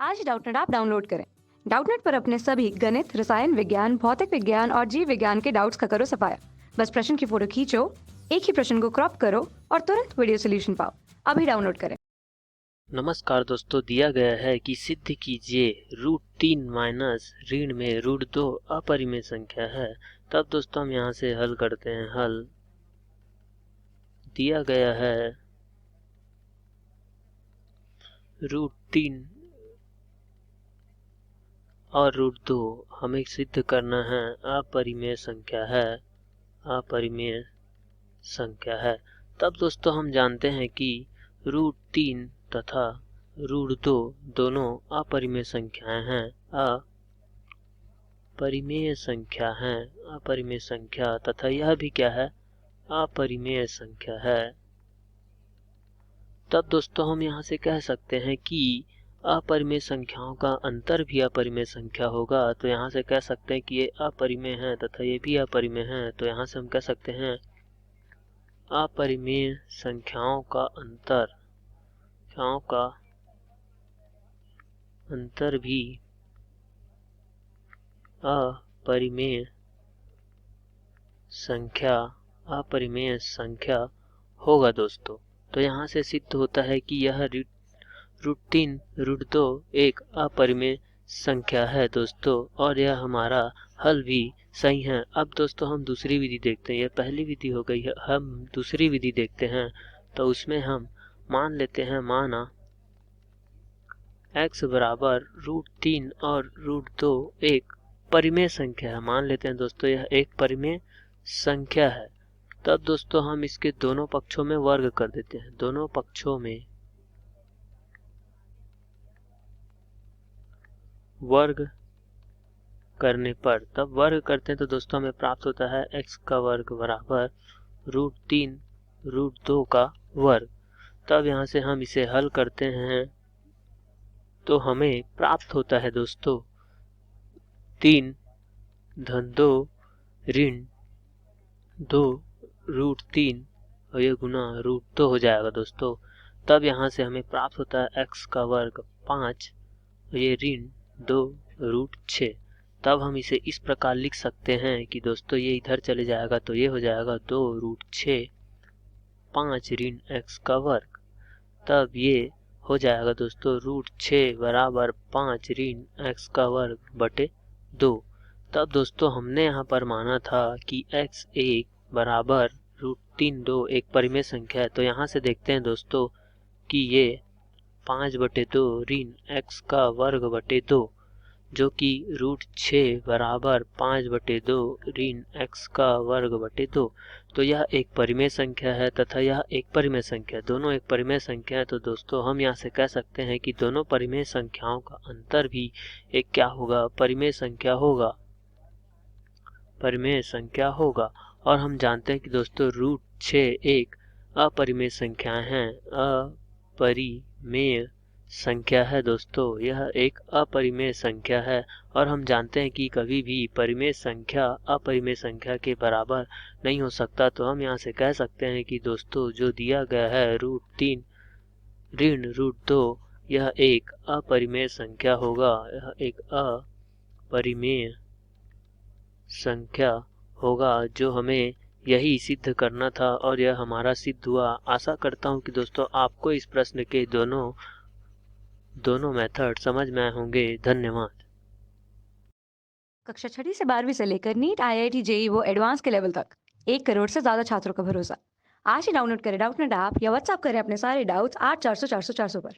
आज ही Doubtnut app download करें। Doubtnut पर अपने सभी गणित, रसायन विज्ञान, भौतिक विज्ञान और जीव विज्ञान के डाउट्स का करो सफाया। बस प्रश्न की फोटो खींचो, एक ही प्रश्न को क्रॉप करो और तुरंत वीडियो सोल्यूशन पाओ। अभी डाउनलोड करें। नमस्कार दोस्तों, दिया गया है कि सिद्ध कीजिए √3 माइनस ऋण में √2 अपरिमेय संख्या है। तब दोस्तों हम यहाँ से हल करते हैं। हल दिया गया है √3 और √2 हमें सिद्ध करना है अपरिमेय संख्या है, अपरिमेय संख्या है। तब दोस्तों हम जानते हैं कि √3 तथा √2 दोनों अपरिमेय संख्याएं हैं, अपरिमेय संख्या है, अपरिमेय संख्या तथा यह भी क्या है, अपरिमेय संख्या है। तब दोस्तों हम यहाँ से कह सकते हैं कि अपरिमेय संख्याओं का अंतर भी अपरिमेय संख्या होगा। तो यहाँ से कह सकते हैं कि ये अपरिमेय है तथा ये भी अपरिमेय है। तो यहाँ से हम कह सकते हैं अपरिमेय संख्याओं का अंतर भी अपरिमेय संख्या होगा दोस्तों। तो यहाँ से सिद्ध होता है कि यह √3 √2 एक अपरिमेय संख्या है दोस्तों, और यह हमारा हल भी सही है। अब दोस्तों हम दूसरी विधि देखते हैं। यह पहली विधि हो गई है, हम दूसरी विधि देखते हैं। तो उसमें हम मान लेते हैं, माना x बराबर √3 और √2 एक परिमेय संख्या है। मान लेते हैं दोस्तों यह एक परिमेय संख्या है। तब दोस्तों हम इसके दोनों पक्षों में वर्ग कर देते हैं। दोनों पक्षों में वर्ग करने पर, तब वर्ग करते हैं तो दोस्तों हमें प्राप्त होता है x का वर्ग बराबर √3 √2 का वर्ग। तब यहाँ से हम इसे हल करते हैं तो हमें प्राप्त होता है दोस्तों 3 धन 2 ऋण 2 √3 और ये गुना √2 हो जाएगा दोस्तों। तब यहाँ से हमें प्राप्त होता है x का वर्ग 5 और ये ऋण 2 √6। तब हम इसे इस प्रकार लिख सकते हैं कि दोस्तों ये इधर चले जाएगा तो ये हो जाएगा 2 √6 5 ऋण x का वर्ग। तब ये हो जाएगा दोस्तों √6 बराबर 5 ऋण x का वर्ग बटे 2। तब दोस्तों हमने यहाँ पर माना था कि x1 बराबर √3 2 एक परिमेय संख्या है। तो यहाँ से देखते हैं दोस्तों कि ये 5/2 ऋण x का वर्ग बटे 2, जो कि √6 बराबर 5/2 ऋण x का वर्ग बटे 2। तो यह एक परिमेय संख्या है तथा यह एक परिमेय संख्या, दोनों एक परिमेय संख्या है। तो दोस्तों हम यहाँ से कह सकते हैं कि दोनों परिमेय संख्याओं का अंतर भी एक क्या होगा, परिमेय संख्या होगा, परिमेय संख्या होगा। और हम जानते हैं कि दोस्तों √6 एक अपरिमेय संख्या है, अपरिमेय संख्या है दोस्तों, यह एक अपरिमेय संख्या है। और हम जानते हैं कि कभी भी परिमेय संख्या अपरिमेय संख्या के बराबर नहीं हो सकता। तो हम यहाँ से कह सकते हैं कि दोस्तों जो दिया गया है √3 ऋण √2 यह एक अपरिमेय संख्या होगा, यह एक अपरिमेय संख्या होगा, जो हमें यही सिद्ध करना था और यह हमारा सिद्ध हुआ। आशा करता हूँ कि दोस्तों आपको इस प्रश्न के दोनों मेथड समझ में आए होंगे। धन्यवाद। कक्षा 6 से 12वीं से लेकर नीट, IIT, JEE वो एडवांस के लेवल तक 1 करोड़ से ज्यादा छात्रों का भरोसा। आज ही डाउनलोड करें डाउटनेट ऐप या व्हाट्सएप करें अपने सारे डाउट्स 8400 400 400 पर।